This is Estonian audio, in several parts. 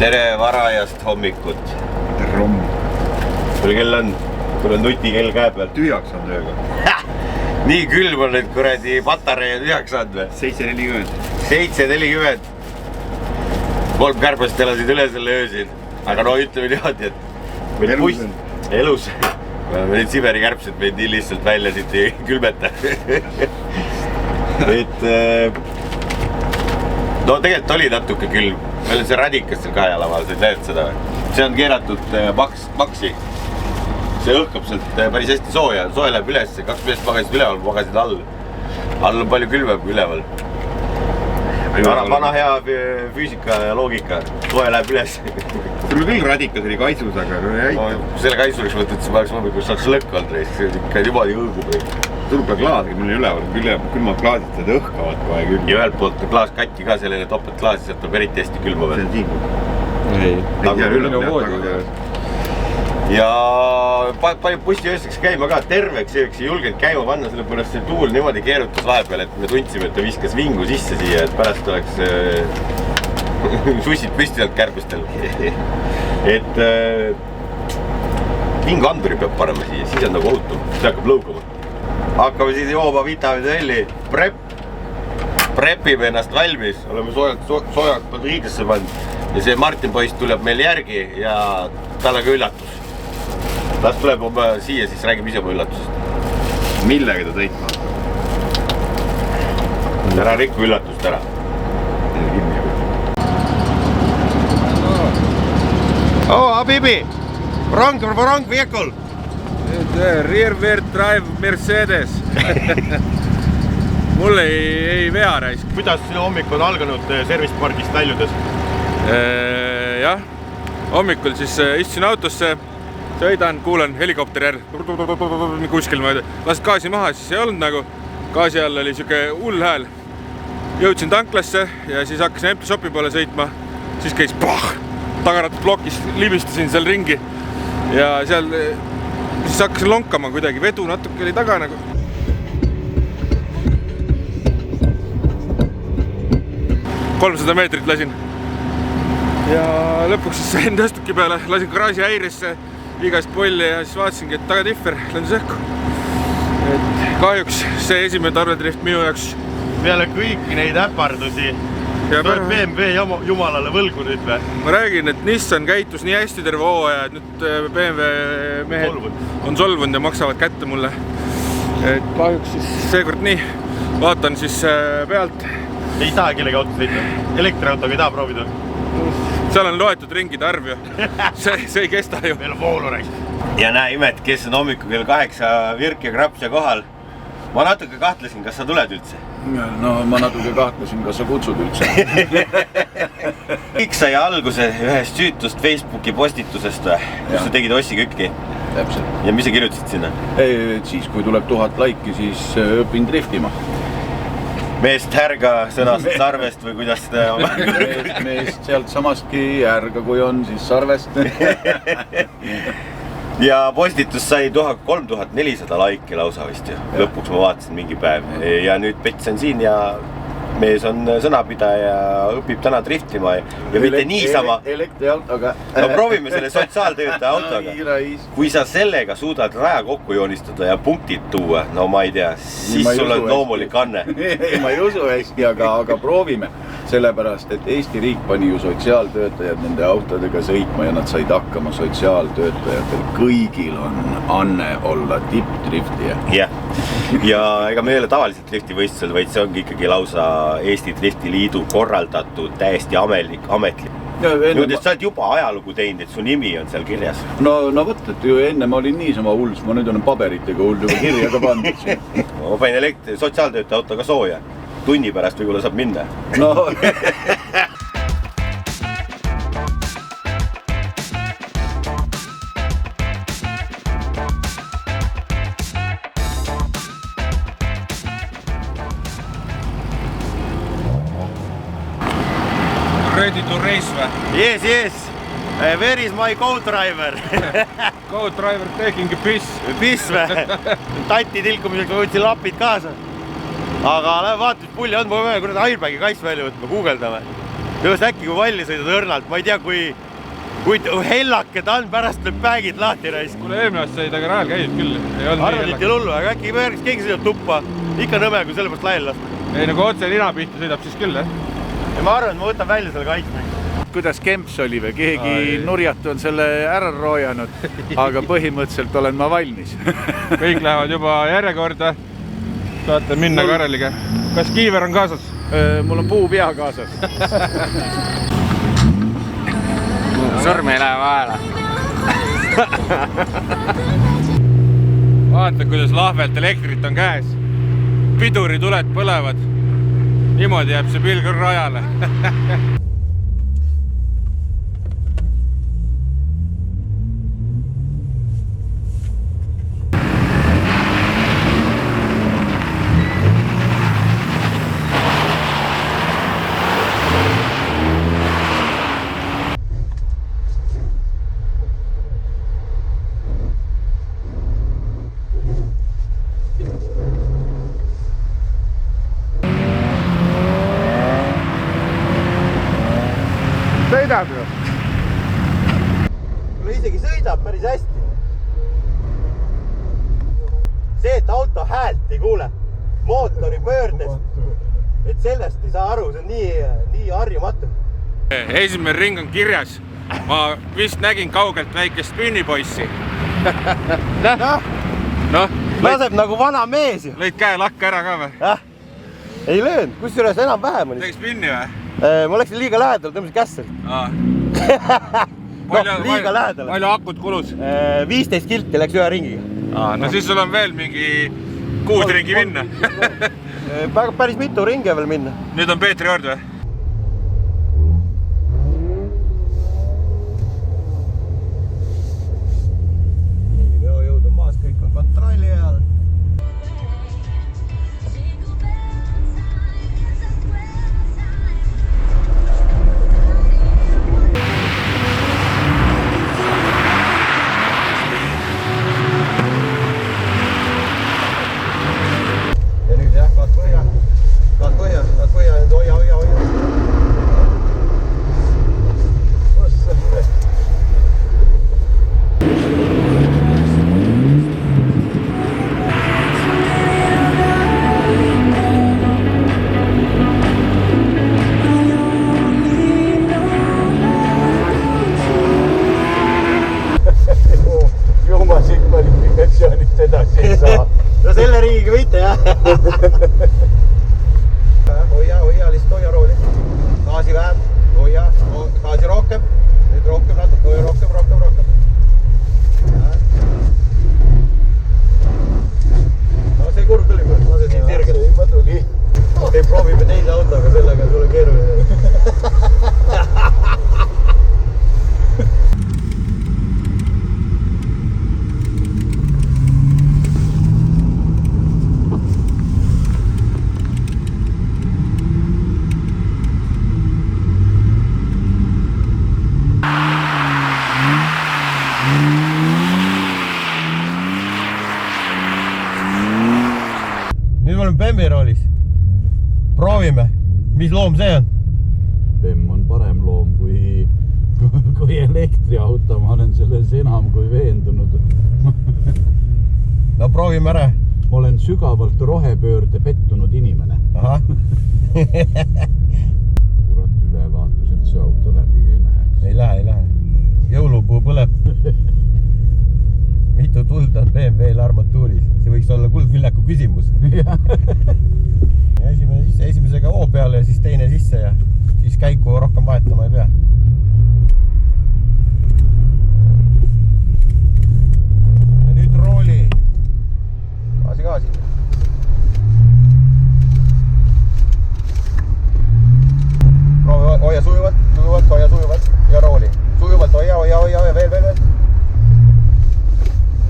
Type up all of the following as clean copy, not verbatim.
Tere varajast hommikut. Tere hommikut. Kui kell on? Kui on nuti kell käe peal? Tühjaks on tööga. Nii külm on nüüd kuradi patarei tühjaks on või? 7.40. 7.40. 3 kärbest elasid üle selle öö siin. Aga no ütleme niimoodi, et meil buss elus. Need Siberi kärbsed meid nii lihtsalt välja siit ei külmeta. Et no tegelikult oli natuke külm. Meil on see radikas seal kahe jalaval, sa ei näed seda või? See on keeratud maksi. See õhkab sealt päris hästi sooja. Sooja läheb üles, 2 meest magasid üleval, magasid all. All on palju külmem kui üleval. Vana hea füüsika ja loogika. Sooja läheb üles. Sul küll radikas oli kaisus, aga no ei aita. Selle kaisuriks mõtled, et see paneks hommikul saaks lõkk olnud reis. See ikka niimoodi õõgub. Turpla klaas, mul on üleval. Külmad klaasid seda õhkavad kohe küll. Ja ühelt poolt klaas katki ka sellele topet klaasi, sealt on eriti hästi külma veel. See on siin. Ei. Ei. Ja palju bussiööseks käima ka, terveks ööks ei julgenud käima panna, sellepärast see tuul niimoodi keerutas vahepeal, et me tundsime, et ta viskas vingu sisse siia, et pärast oleks sussid püsti sealt kärbestel. Et vinguanduri peab panema siia, siis on nagu ohutum, see hakkab lõukama. Hakkame siis jooma vitamiinelli, prepime ennast valmis, oleme soojalt riidesse pannud ja see Martin poiss tuleb meil järgi ja tal on ka üllatus. Las tuleb siia, siis räägib ise oma üllatusest. Millega ta sõitma? Ära rikku üllatust ära. Oh, Habibi! Wrong vehicle! Rear wheel drive Mercedes. Mul ei vea raisk. Kuidas sinu hommik on alganud service pargist väljudes? Jah, hommikul siis istusin autosse, sõidan, kuulan helikopteri järg kuskil mööda. Last gaasi maha, siis ei olnud nagu. Gaasi all oli siuke hull hääl. Jõudsin tanklasse ja siis hakkasin empty shopi poole sõitma. Siis käis tagaratud blokis, libistasin seal ringi ja seal siis hakkasin lonkama kuidagi, vedu natuke oli taga nagu. 300 meetrit lasin. Ja lõpuks siis sain tõstuki peale, lasin garaaži häirisse, igast polli ja siis vaatasingi, et tagatihver lendus õhku. Et kahjuks see esimene tarvedrift minu jaoks. Peale kõiki neid äpardusi, sa oled BMW jumalale võlgu nüüd või? Ma räägin, et Nissan käitus nii hästi terve hooaja, et nüüd BMW mehed on solvunud ja maksavad kätte mulle. Et kahjuks siis seekord nii, vaatan siis pealt. Ei taha kellegi auto sõita? Elektriautoga ei taha proovida? Seal on loetud ringide arv ju. See ei kesta ju. Meil on voolureis. Ja näe imet, kes on hommikul kell 8 Virk ja Krapsja kohal. Ma natuke kahtlesin, kas sa tuled üldse? No ma natuke kahtlesin, kas sa kutsud üldse. Kõik sai alguse ühest süütust Facebooki postitusest või? Kus sa tegid Ossi Kütki? Täpselt. Ja mis sa kirjutasid sinna? Ei, siis kui tuleb 1000 laiki, siis õpin driftima. Meest härga sõnast sarvest või kuidas seda... Meest sealt samastki härga, kui on, siis sarvest. Ja postitus sai 3400 laiki lausa vist ju. Lõpuks ma vaatasin mingi päev. Ja nüüd Pets on siin ja mees on sõnapidaja, õpib täna driftima ja mitte niisama. Elektriautoga. No proovime selle sotsiaaltöötaja autoga. Kui sa sellega suudad raja kokku joonistada ja punktid tuua, no ma ei tea, siis sul on loomulik anne. Ei, ma ei usu hästi, aga proovime. Sellepärast, et Eesti riik pani ju sotsiaaltöötajad nende autodega sõitma ja nad said hakkama sotsiaaltöötajatel. Kõigil on anne olla tippdriftija. Jah, ja ega me ei ole tavaliselt driftivõistlusel, vaid see ongi ikkagi lausa Eesti Drifti Liidu korraldatud täiesti ametlik. Nüüd, et sa oled juba ajalugu teinud, et su nimi on seal kirjas. No võt, et ju enne ma olin niisama hulls, ma nüüd olen paberitega hull juba kirja ka pandud. Ma panin sotsiaaltöötaja autoga sooja. Tunni pärast võibolla saab minna. No. Ready to race või? Yes. Where is my co-driver? Co-driver taking a piss. Piss või? Tatti tilkumiseks ma võtsin lapid kaasa. Aga lähe vaata, mis pulli on, ma peame kuradi airbagi kass välja võtma, guugeldame. Just äkki kui valli sõidad õrnalt, ma ei tea, kui hellake ta on, pärast lööb päägid lahti raisk. Kuule, eelmine aasta sai ta ka rajal käidud küll. Arvad, et ei lullu, aga äkki järgis keegi sõidab tuppa. Ikka nõme, kui selle pärast laiali lasta. Ei, nagu otse lina pihta sõidab siis küll, jah? Ja ma arvan, et ma võtan välja selle kaitsme. Kuidas Kemps oli või keegi nurjatu on selle ära roojanud, aga põhimõtteliselt olen ma valmis. Kõik lähevad juba järjekorda. Saate minna Kareliga. Kas kiiver on kaasas? Mul on puupea kaasas. Sõrm ei lähe vahele. Vaata, kuidas lahvelt elektrit on käes. Pidurituled põlevad. Niimoodi jääb see pilgur rajale. Sõidab ju. Kuule isegi sõidab päris hästi. See, et auto häält ei kuule mootori pöördes, et sellest ei saa aru, see on nii harjumatu. Esimene ring on kirjas. Ma vist nägin kaugelt väikest pünnipoissi. Laseb nagu vana mees ju. Lõid käe lakka ära ka või? Ei löönud, kusjuures enam vähem oli. Tegis pinni või? Ma läksin liiga lähedal, tõmbasin kässel. Liiga lähedal. Palju akut kulus? 15 kilti läks ühe ringiga. No siis sul on veel mingi 6 ringi minna. Päris mitu ringi veel minna. Nüüd on Peetri ord või? Veojõud on maas, kõik on kontrolli ajal. No selle riigiga võite, jah. Hoia, lihtsalt hoia rooli. Gaasi vähem, hoia, gaasi rohkem. Nüüd rohkem natuke, hoia rohkem. No see kurv tuli, lase siin sirgelt. See juba tuli. Ei proovime teise autoga, sellega sulle keeruline. Nüüd me oleme Bemmi roolis. Proovime, mis loom see on? Bemm on parem loom kui elektriauto, ma olen selles enam kui veendunud. No proovime ära. Ma olen sügavalt rohepöörde pettunud inimene. Aha. Kurat ülevaatus, et see auto läbi ei läheks. Ei lähe. Jõulupuu põleb. Mitu tuld on BMW-l armatuuris? See võiks olla kuldviljaku küsimus. Esimesega O peale ja siis teine sisse ja siis käiku rohkem vahetama ei pea. Ja nüüd rooli. Gaasi. Proovi hoia sujuvalt ja rooli. Sujuvalt hoia, veel.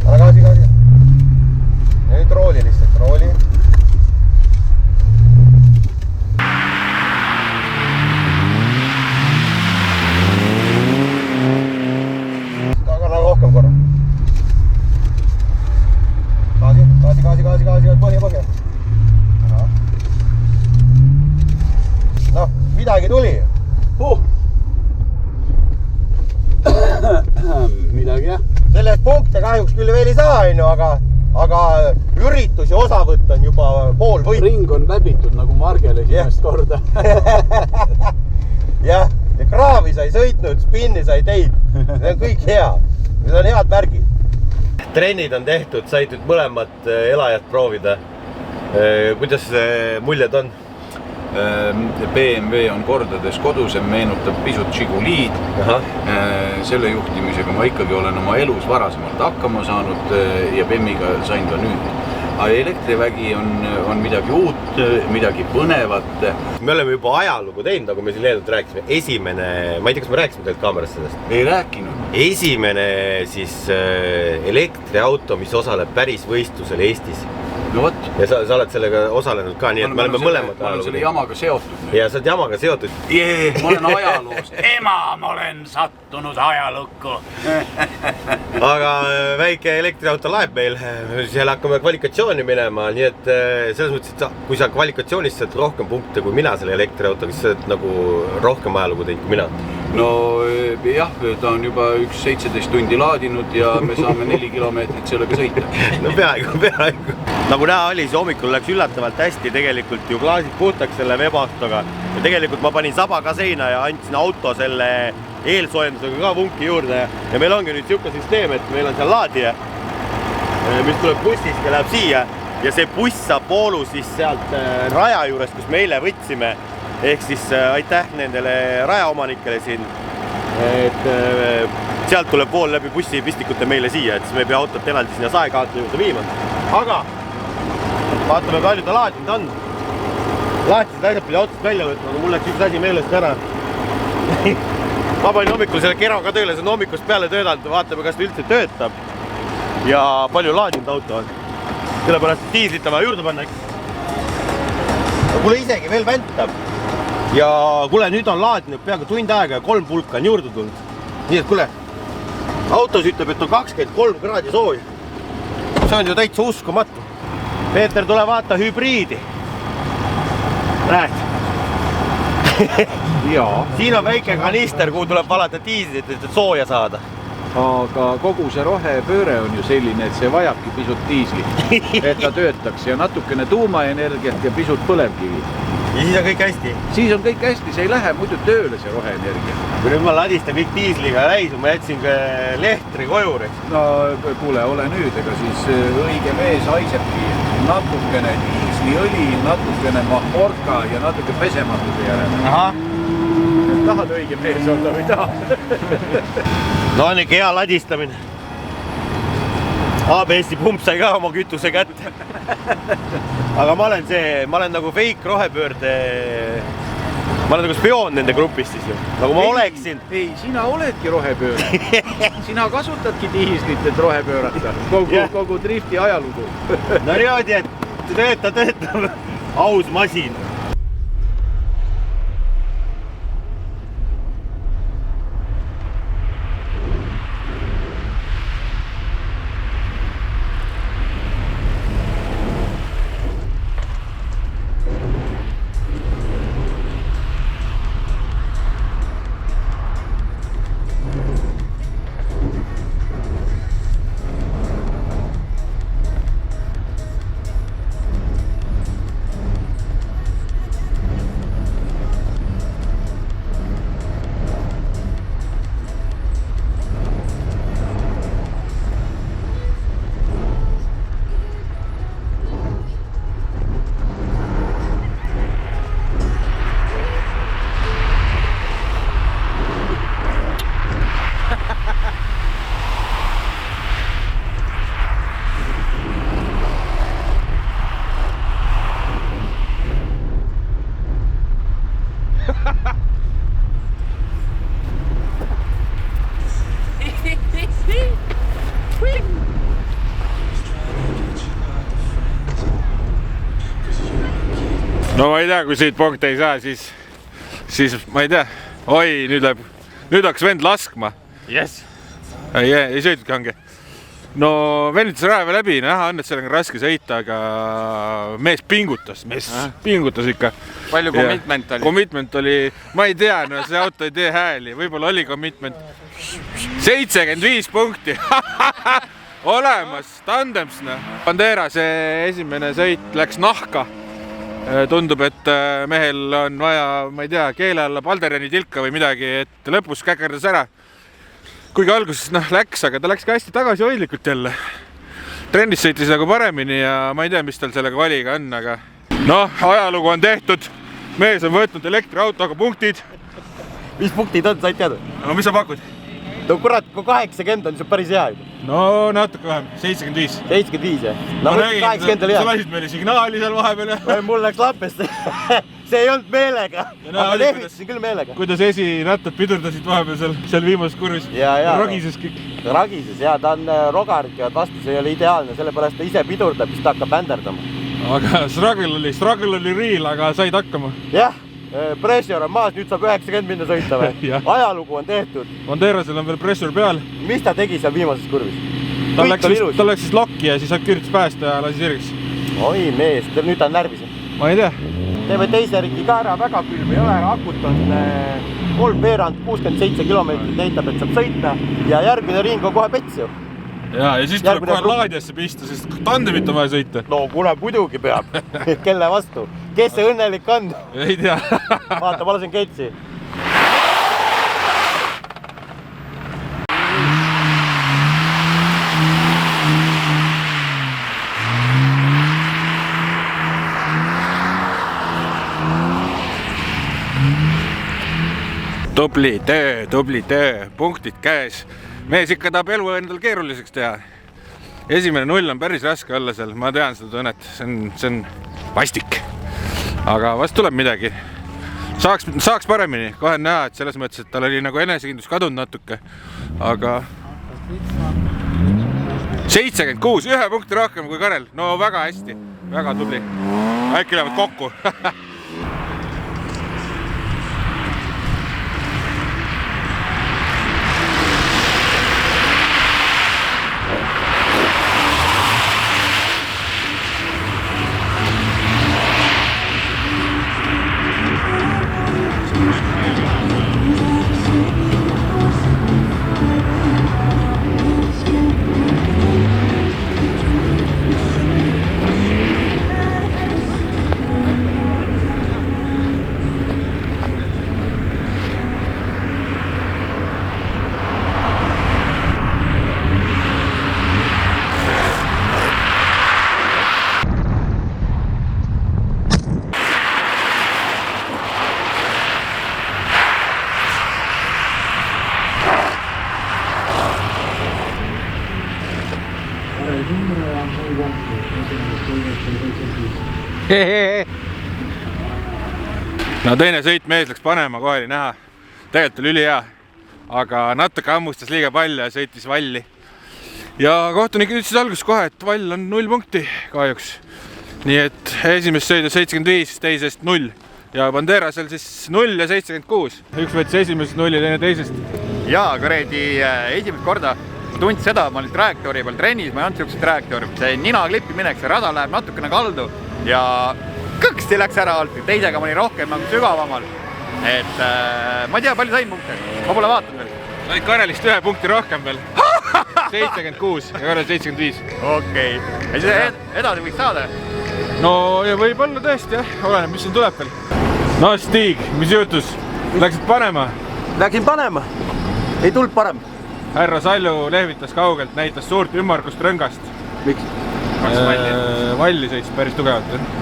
Ära gaasi. Ja nüüd rooli lihtsalt, rooli. Tagana rohkem korra. Gaasi, põhja. Noh, midagi tuli. midagi jah. Sellest punkte kahjuks küll veel ei saa, aga üritusi osavõtt on juba pool võit. Ring on läbitud nagu Margel esimest korda. Jah, ja kraavi sai sõitnud, spinni sai teinud. See on kõik hea. Need on head märgid. Trennid on tehtud, said nüüd mõlemad elajad proovida. Kuidas muljed on? BMW on kordades kodusem, meenutab pisut Žiguliid. Selle juhtimisega ma ikkagi olen oma elus varasemalt hakkama saanud ja BEM-iga sain ka nüüd. Aga elektrivägi on midagi uut, midagi põnevat. Me oleme juba ajalugu teinud, nagu me siin eeldavalt rääkisime. Esimene, ma ei tea, kas me rääkisime teilt kaamerast sellest? Ei rääkinud. Esimene siis elektriauto, mis osaleb päris võistlusel Eestis. No võt. Ja sa oled sellega osalenud ka, nii et me oleme mõlemad ajalugu. Ma olen selle jamaga seotud. Ja sa oled jamaga seotud. Ma olen ajaloos. Ema, ma olen sattunud ajalukku. Aga väike elektriauto laeb meil. Seal hakkame kvalifikatsiooni minema, nii et selles mõttes, et kui sa kvalifikatsioonis saad rohkem punkte kui mina selle elektriautoga, siis sa oled nagu rohkem ajalugu teinud kui mina. No jah, ta on juba 17 tundi laadinud ja me saame 4 kilomeetrit sellega sõita. No peaaegu. Nagu näha oli, see hommikul läks üllatavalt hästi, tegelikult ju klaasid puhtaks selle webautoga. Ja tegelikult ma panin saba ka seina ja andsin auto selle eelsoojendusega ka vunki juurde. Ja meil ongi nüüd siuke süsteem, et meil on seal laadija, mis tuleb bussist ja läheb siia. Ja see buss saab voolu siis sealt raja juures, kus me eile võtsime. Ehk siis aitäh nendele rajaomanikele siin, et sealt tuleb vool läbi bussi pistikute meile siia, et siis me ei pea autot eraldi sinna saekaatli juurde viima. Aga vaatame, palju ta laadinud on. Laadisid asjad pidi autost välja võtma, aga mul läks üks asi meelest ära. Ma panin hommikul selle kero ka tööle, see on hommikust peale töödanud, vaatame, kas ta üldse töötab. Ja palju laadinud auto on. Sellepärast diislit on vaja juurde panna, eks. Kuule isegi veel väntab. Ja kuule, nüüd on laadinud peaaegu tund aega ja 3 pulka on juurde tulnud. Nii et kuule, autos ütleb, et on 23 kraadi sooja. See on ju täitsa uskumatu. Peeter, tule vaata hübriidi. Näed? Jaa. Siin on väike kanister, kuhu tuleb valata diislit, et sooja saada. Aga kogu see rohepööre on ju selline, et see vajabki pisut diislit, et ta töötaks ja natukene tuumaenergiat ja pisut põlevkivi. Ja siis on kõik hästi. Siis on kõik hästi, see ei lähe muidu tööle, see roheenergia. Kui nüüd ma ladistan kõik diisliga läisu, ma jätsin ka lehtri koju. No kuule, ole nüüd, ega siis õige mees haisebki natukene diisliõli, natukene mahorka ja natuke pesematuse järele. Aha. Tahad õige mees olla või tahad? No on ikka hea ladistamine. ABS-i pump sai ka oma kütuse kätte. Aga ma olen nagu fake rohepöörde, ma olen nagu spioon nende grupist siis ju, nagu ma oleksin. Ei, sina oledki rohepöörde. Sina kasutadki diislit, et rohepöörata. Kogu drifti ajalugu. No niimoodi, et töötab aus masin. No ma ei tea, kui siit punkte ei saa, siis ma ei tea. Oi, nüüd hakkas vend laskma. Yes. Ei sõitudki hange. No vennitas raeva läbi, näha on, et sellega on raske sõita, aga mees pingutas ikka. Palju commitment oli? Commitment oli, ma ei tea, no see auto ei tee hääli, võib-olla oli commitment. 75 punkti. Olemas, tandems. Bandera, see esimene sõit läks nahka. Tundub, et mehel on vaja, ma ei tea, keele alla Balderjani tilka või midagi, et lõpus käkerdas ära. Kuigi alguses läks, aga ta läks ka hästi tagasihoidlikult jälle. Trennis sõitis nagu paremini ja ma ei tea, mis tal sellega valiga on, aga ajalugu on tehtud. Mees on võtnud elektriautoga punktid. Mis punktid on, said teada? No mis sa pakud? No kurat, kui 80 on, see on päris hea. No natuke vähem, 75. 75, jah? No 80 oli hea. Sa lasid meile signaali seal vahepeal. Mul läks lappest. See ei olnud meelega. Aga lehvitasin küll meelega. Kuidas esirattad pidurdasid vahepeal seal viimases kurvis? Ragises kõik. Ragises, jaa. Ta on rogarik ja vastus ei ole ideaalne. Sellepärast ta ise pidurdab, siis ta hakkab vänderdama. Aga struggle oli real, aga said hakkama. Jah. Pressure on maas, nüüd saab 90 minna sõita või? Ajalugu on tehtud. Banderasel on veel pressure peal. Mis ta tegi seal viimases kurvis? Tal läks siis lokki ja siis üritas päästa ja lasi sirgeks. Oi mees, nüüd ta on närvis. Ma ei tea. Teeme teise ringi ka ära, väga külm ei ole. Akut on 3 67 kilomeetrit näitab, et saab sõita. Ja järgmine ring on kohe pets ju. Ja siis tuleb kohe laadiasse pista, sest tandemit on vaja sõita. No kuule, muidugi peab. Kelle vastu? Kes see õnnelik on? Ei tea. Vaata, ma lasen ketsi. Tubli töö, punktid käes. Mees ikka tahab elu endal keeruliseks teha. Esimene 0 on päris raske olla seal, ma tean seda tunnet, see on vastik. Aga vast tuleb midagi. Saaks paremini, kohe on näha, et selles mõttes, et tal oli nagu enesekindlus kadunud natuke. Aga 76, 1 punkti rohkem kui Karel. No väga hästi, väga tubli. Äkki lähevad kokku. No teine sõit mees läks panema, kohe oli näha. Tegelikult oli üli hea, aga natuke hammustas liiga palju ja sõitis valli. Ja kohtunik ütles alguses kohe, et vall on 0 punkti kahjuks. Nii et esimest sõidu 75, teisest 0. Ja Banderasel siis 0 ja 76. Üks võttis esimesest 0 ja teine teisest. Jaa, kuredi esimest korda ma tundsin seda, ma olin trajektoori peal trennis, ma ei olnud siukest trajektoori. See nina klippi minek, see rada läheb natukene kaldu ja kõksti läks ära alt. Teisega ma olin rohkem sügavamal. Et ma ei tea, palju sain punkte. Ma pole vaatanud veel. Said Karelist 1 punkti rohkem veel. 76 ja Karel 75. Okei. Ja siis edasi võiks saada? No ja võib-olla tõesti jah, oleneb, mis siin tuleb veel. No Stig, mis juhtus? Läksid panema? Läksin panema. Ei tulnud parem. Härra Salju lehvitas kaugelt, näitas suurt ümmargust rõngast. Miks? Valli sõitsid päris tugevalt.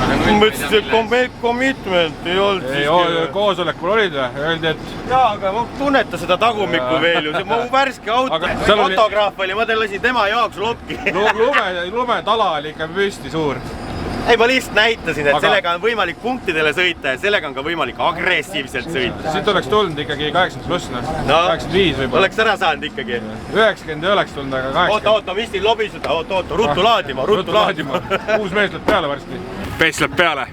Mõtlesin, et commitment ei olnud. Koosolekul olid või? Öeldi, et... Jaa, aga ma tunneta seda tagumikku veel ju. See mu värske auto. Fotograaf oli, ma lasin tema jaoks lokki. Lumetala oli ikka püsti suur. Ei, ma lihtsalt näitasin, et sellega on võimalik punktidele sõita ja sellega on ka võimalik agressiivselt sõita. Siit oleks tulnud ikkagi 80 pluss, 85 võib-olla. Oleks ära saanud ikkagi. 90 ei oleks tulnud, aga 80. Oota, ma vist ei lobiseda. Oota, ruttu laadima. Uus mees läheb peale varsti. Pets läheb peale.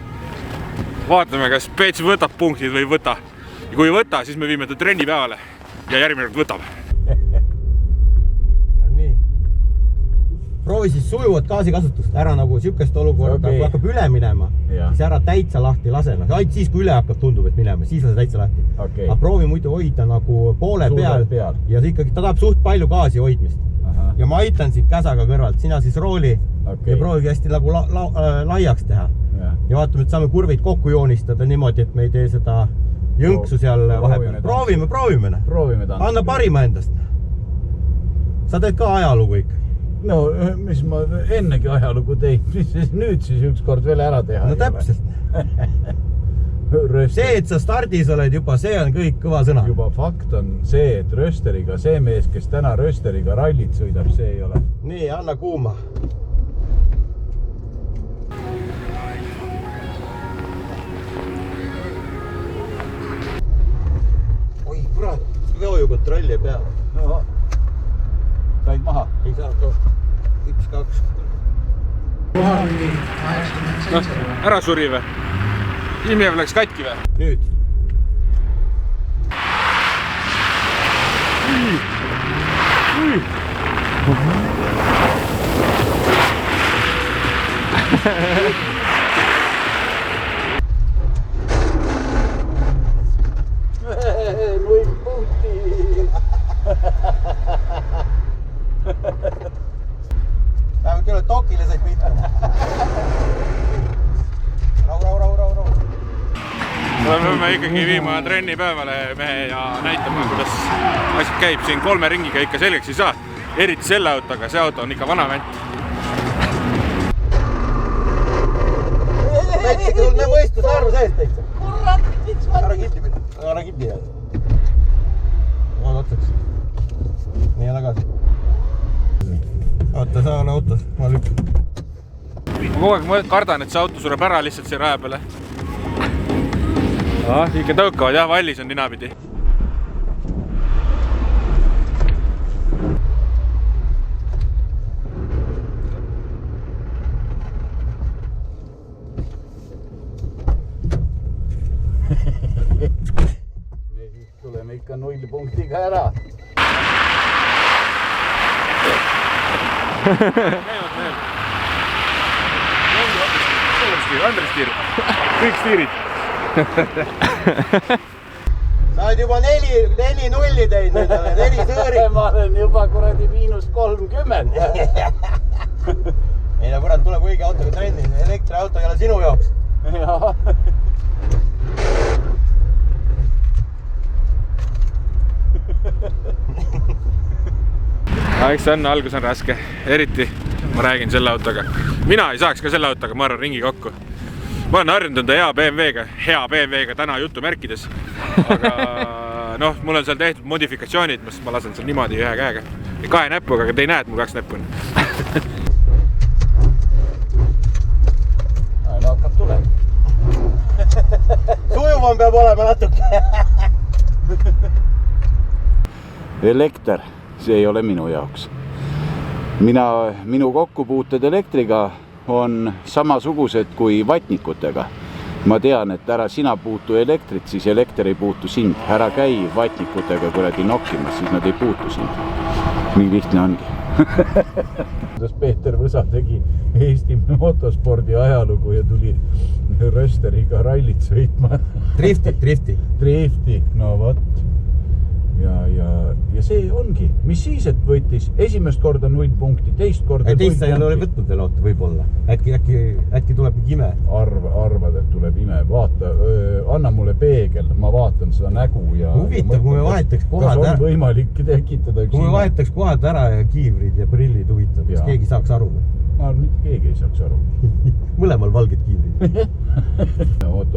Vaatame, kas Pets võtab punktid või ei võta. Ja kui ei võta, siis me viime ta trenni peale ja järgmine kord võtab. proovi siis sujuvat gaasikasutust, ära nagu siukest olukorda, kui hakkab üle minema, siis ära täitsa lahti lase. Ainult siis, kui üle hakkab, tundub, et minema, siis lase täitsa lahti. Aga proovi muidu hoida nagu poole peal ja ikkagi ta tahab suht palju gaasi hoidmist. Ja ma aitan siit käsaga kõrvalt, sina siis rooli ja proovigi hästi nagu laiaks teha. Ja vaatame, et saame kurvid kokku joonistada niimoodi, et me ei tee seda jõnksu seal vahepeal. Proovime. Anna parima endast. Sa teed ka ajalugu ikka. No, mis ma ennegi ajalugu tein, mis nüüd siis ükskord veel ära teha. No täpselt. See, et sa stardis oled juba, see on kõik kõva sõna. Juba fakt on see, et Rösteriga, see mees, kes täna Rösteriga rallit sõidab, see ei ole. Nii, anna kuuma. Oi, kurat, veojukontrolli peale. No, said maha? Ei saa too. 1, 2. Noh, ära suri või? Ilmjev läks katki või? Nüüd. Null punkti. Vähemalt üle tokile said pihta. Rahu. Me peame ikkagi viima trennipäevale mehe ja näitama, kuidas asjad käib. Siin 3 ringiga ikka selgeks ei saa. Eriti selle autoga, see auto on ikka vana vänt. Väitsiga sul me võistluse arvu sees täitsa. Ära kippi jääd. Vaad otsaks. Nii jälle ka. Oota, sa ole autos, ma lükkan. Ma kogu aeg kardan, et see auto sureb ära lihtsalt siin raja peale. Ikka tõukavad jah, vallis on ninapidi. Me siis tuleme ikka 0 punktiga ära. Andres Tiir. Kõik stiirid. Sa oled juba 4 nulli teinud endale, 4 sõõrik. Ma olen juba kuradi -30. Ei no kurat, tuleb õige autoga trenni, elektriauto ei ole sinu jaoks. Jaa. Eks see on, algus on raske, eriti ma räägin selle autoga. Mina ei saaks ka selle autoga, ma arvan, ringi kokku. Ma olen harjunud enda hea BMW-ga täna jutumärkides. Aga noh, mul on seal tehtud modifikatsioonid, mis ma lasen seal niimoodi ühe käega. Ja 2 näpuga, aga te ei näe, et mul 2 näppu on. No hakkab tulema. Sujuvam peab olema natuke. Elekter, see ei ole minu jaoks. Minu kokkupuuted elektriga on samasugused kui vatnikutega. Ma tean, et ära sina puutu elektrit, siis elekter ei puutu sind. Ära käi vatnikutega kuradi nokkimas, siis nad ei puutu sind. Nii lihtne ongi. Kuidas Peeter Võsa tegi Eesti motospordi ajalugu ja tuli Rösteriga rallit sõitma. Drifti. No vot. Ja see ongi. Mis siis, et võttis esimest korda 0 punkti, teist korda 0 punkti. Teist sa ei ole võtnud veel auto võib-olla. Äkki tuleb ime. Arvad, et tuleb ime. Vaata, anna mulle peegel, ma vaatan seda nägu ja... Huvitav, kui me vahetaks kohad ära. Kas on võimalik tekitada üks... Kui me vahetaks kohad ära ja kiivrid ja prillid huvitav, kas keegi saaks aru? Ma arvan, mitte keegi ei saaks aru. Mõlemal valged kiivrid. Oot,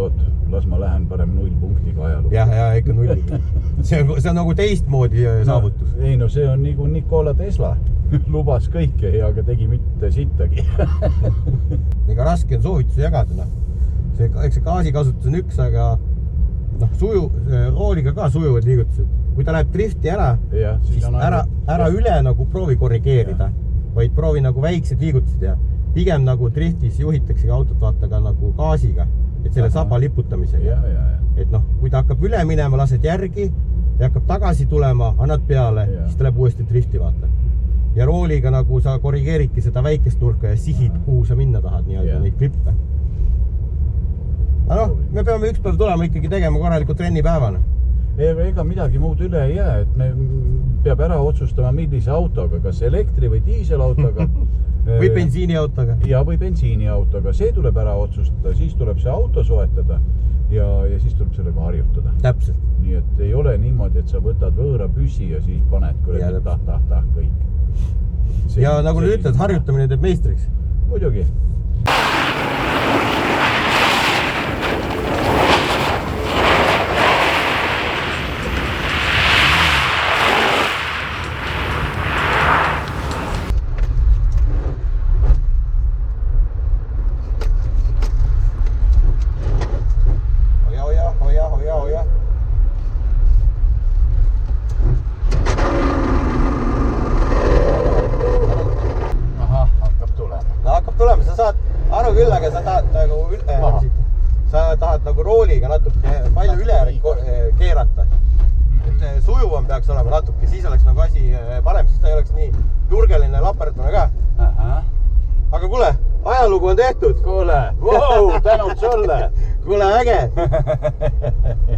las ma lähen parem 0 punktiga ajalugu. Ja ikka 0. See on nagu teistmoodi saavutus. Ei no see on nagu Nikola Tesla. Lubas kõike, aga tegi mitte sittagi. Ega raske on soovitusi jagada. Eks see gaasikasutus on üks, aga rooliga ka sujuvad liigutused. Kui ta läheb drifti ära, siis ära üle nagu proovi korrigeerida, vaid proovi nagu väiksed liigutused ja pigem nagu driftis juhitaksegi autot vaata ka nagu gaasiga, et selle saba liputamisega. Et kui ta hakkab üle minema, lased järgi ja hakkab tagasi tulema, annad peale, siis ta läheb uuesti drifti vaata. ja rooliga nagu sa korrigeeridki seda väikest nurka ja sihid, kuhu sa minna tahad nii-öelda neid klippe. Aga me peame üks päev tulema ikkagi tegema korraliku trennipäevana. Ega midagi muud üle ei jää, et me peab ära otsustama millise autoga, kas elektri- või diiselautoga. või bensiiniautoga. Ja või bensiiniautoga. See tuleb ära otsustada, siis tuleb see auto soetada ja siis tuleb sellega harjutada. Täpselt. Nii et ei ole niimoodi, et sa võtad võõra püsi ja siis paned kuradi tah kõik. Ja nagu nüüd ütled, harjutamine teeb meistriks. Muidugi. Küll, aga sa tahad nagu rooliga natuke palju üle keerata. Et sujuvam peaks olema natuke, siis oleks nagu asi parem, siis ta ei oleks nii nurgeline laperdune ka. Aga kuule, ajalugu on tehtud. Kuule, wow, tänud sulle. Kuule, äge.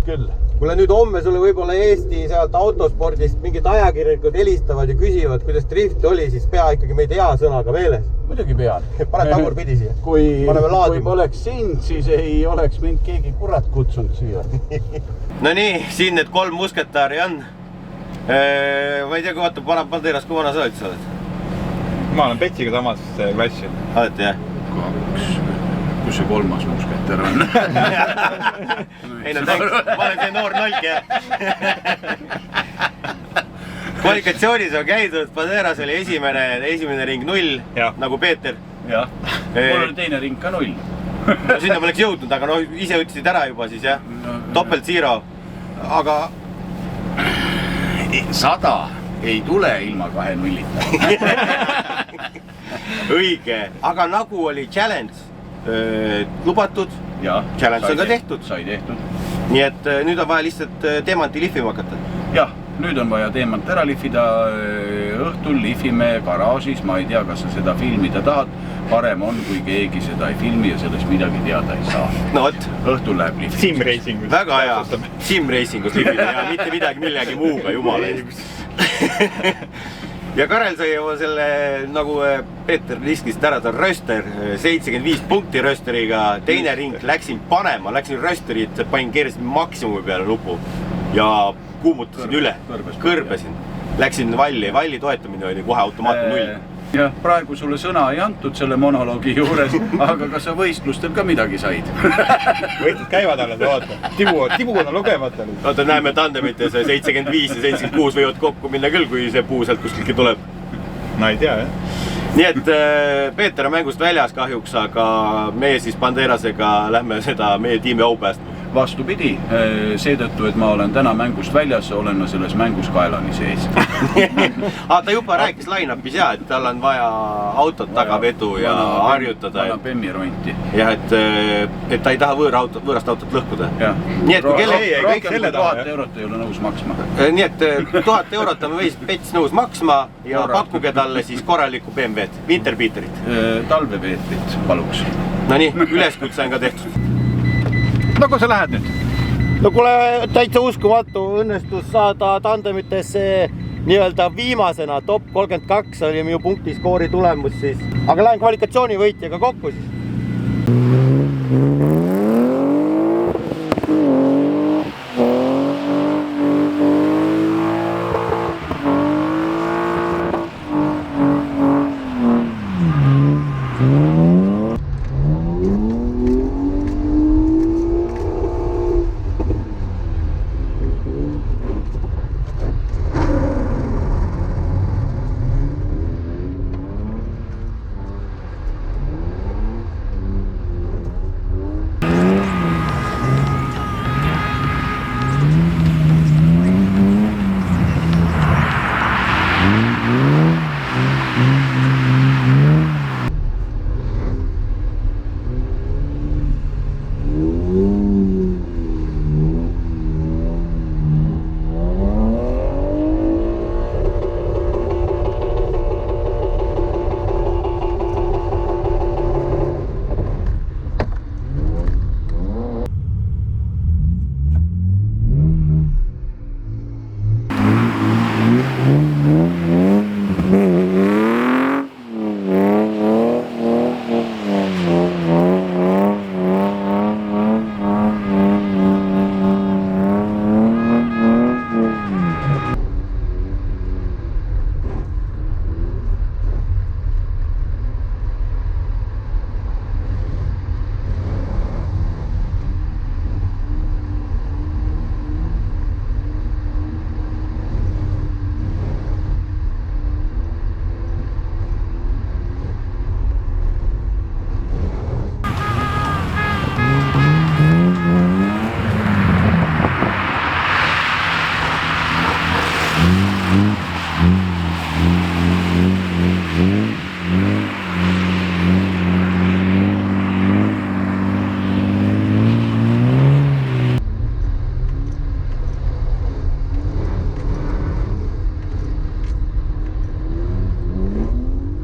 Küll. Kuule, nüüd homme sulle võib-olla Eesti sealt autospordist mingid ajakirjanikud helistavad ja küsivad, kuidas drift oli, siis pea ikkagi meid hea sõnaga meeles. Muidugi pean. Pane tagur pidi siia. Kui poleks sind, siis ei oleks mind keegi kurat kutsunud siia. No nii, siin need 3 musketaari on. Ma ei tea, kui vaata Banderas, kui vana sa üldse oled? Ma olen Petsiga samas klassi. Olete, jah? 2. Kus see 3. musketer on? Ei no tänks, ma olen see noor nolk, jah. Kvalifikatsioonis on käidud, Banderas oli esimene ring 0, nagu Peeter. Jah, mul oli teine ring ka 0. No sinna ma oleks jõudnud, aga no ise ütlesid ära juba siis, jah. Topelt zero. Aga 100 ei tule ilma 2 nullita. Õige, aga nagu oli challenge lubatud, challenge on ka tehtud. Sai tehtud. Nii et nüüd on vaja lihtsalt teemanti lihvima hakata. Jah, nüüd on vaja teemant ära lihvida, õhtul lihvime garaažis, ma ei tea, kas sa seda filmida tahad, parem on, kui keegi seda ei filmi ja sellest midagi teada ei saa. No võt. Õhtul läheb lihvida. Simracingus. Väga hea, simracingus lihvida ja mitte midagi millegi muuga, jumala eest. Ja Karel sai juba selle, nagu Peeter liskist ära, ta röster, 75 punkti rösteriga, teine ring läksin panema, läksin rösterit, keerasin maksimumi peale nupu ja kuumutasin üle, kõrbesin. Läksin valli toetamine oli kohe automaatne 0. Ja praegu sulle sõna ei antud selle monoloogi juures, aga kas sa võistlustel ka midagi said? Võistlud käivad alles, vaata. Tibu on lugemata. Vaata, näeme tandemites 75 ja 76 võivad kokku minna küll, kui see puu sealt kuskilgi tuleb. No ei tea, jah. Nii et Peeter on mängust väljas kahjuks, aga meie siis Banderasega lähme seda meie tiimi au päästma. Vastupidi, seetõttu, et ma olen täna mängust väljas, olen ma selles mängus kaelani sees. Ta juba rääkis line-upis ja, et tal on vaja autot tagavedu ja harjutada. Vana bemmironti. Jah, et ta ei taha võõrast autot lõhkuda. Nii et kui rohkem kui 1000 eurot ei ole nõus maksma. Nii et 1000 eurot on võis Pets nõus maksma ja pakkuge talle siis korralikku BMW-d, Winterbeaterit. Talvepeetrit paluks. No nii, üleskutse on ka tehtud. No kui sa lähed nüüd? No kuule, täitsa uskumatu õnnestus saada tandemitesse nii-öelda viimasena, top 32 oli minu punktiskoori tulemus siis. Aga lähen kvalifikatsiooni võitjaga kokku siis.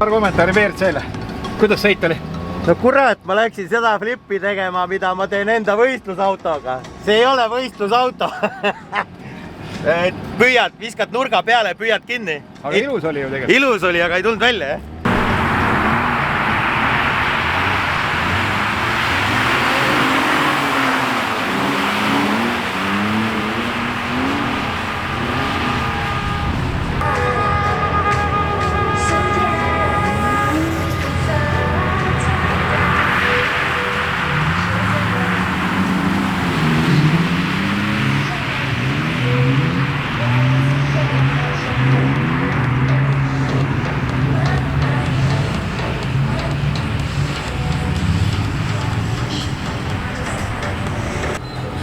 paar kommentaari WRC-le. Kuidas sõit oli? No kurat, ma läksin seda flippi tegema, mida ma teen enda võistlusautoga. See ei ole võistlusauto. Püüad, viskad nurga peale, püüad kinni. Aga ilus oli ju tegelikult. Ilus oli, aga ei tulnud välja, jah.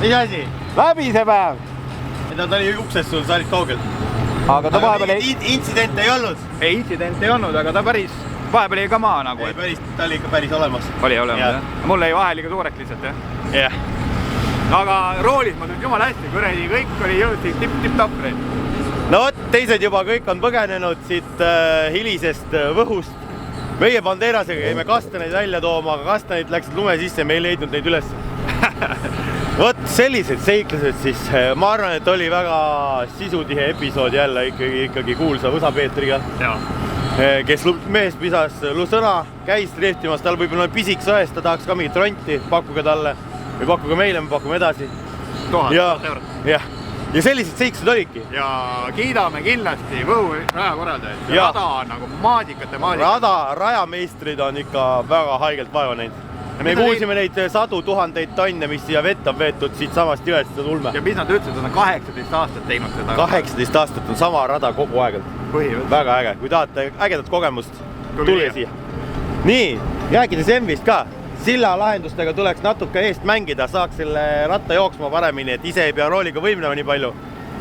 Mis asi? Läbi see päev! Ta oli uksest sul, sa olid kaugel. Aga ta vahepeal ei... Intsidente ei olnud? Ei, intsidente ei olnud, aga ta päris... Vahepeal ei ka maa nagu. Ei, päris, ta oli ikka päris olemas. Oli olemas, jah? Mul ei vahe liiga suureks lihtsalt, jah? Jah. Aga roolis ma tulin jumala hästi, kuradi, kõik oli jõudnud tipp-tipp-tapp. No vot, teised juba kõik on põgenenud siit hilisest Võhust. Meie Banderasega jäime kastaneid välja tooma, aga kastanid läksid lume sisse, me ei leidnud neid üles. Vot sellised seiklused siis, ma arvan, et oli väga sisutihe episood jälle ikkagi kuulsa Võsa Peetriga, kes mees pisas sõna, käis driftimas, tal võib-olla pisik sõest, ta tahaks ka mingit ronti, pakkuge talle või pakkuge meile, me pakume edasi. 1000 eurot. Ja sellised seiklused olidki. Ja kiidame kindlasti Võhu rajakorraldajaid. Rada on nagu maadikate. Rajameistrid on ikka väga haigelt vaeva näinud. Me kuulsime neid 100 000 tonne, mis siia vett on veetud siit samast jõest seda ulme. Ja mis nad ütlesid, et on 18 aastat teinud seda? 18 aastat on sama rada kogu aegelt. Väga äge. Kui tahate ägedat kogemust, tulge siia. Nii, rääkides M-vist ka. Silla lahendustega tuleks natuke eest mängida, saaks selle ratta jooksma paremini, et ise ei pea rooliga võimlema nii palju.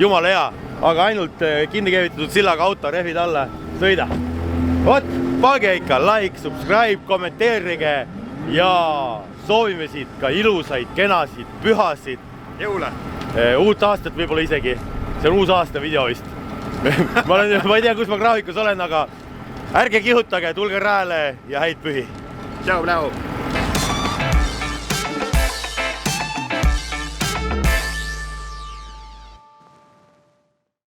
Jumala hea, aga ainult kinni keevitatud sillaga auto, rehvid alla, sõida. Vot, pange ikka like, subscribe, kommenteerige ja soovime siit ka ilusaid, kenasid, pühasid. Jõule. Uut aastat võib-olla isegi. See on uus aasta video vist. ma ei tea, kus ma graafikus olen, aga ärge kihutage, tulge rajale ja häid pühi. Tšau, pläu.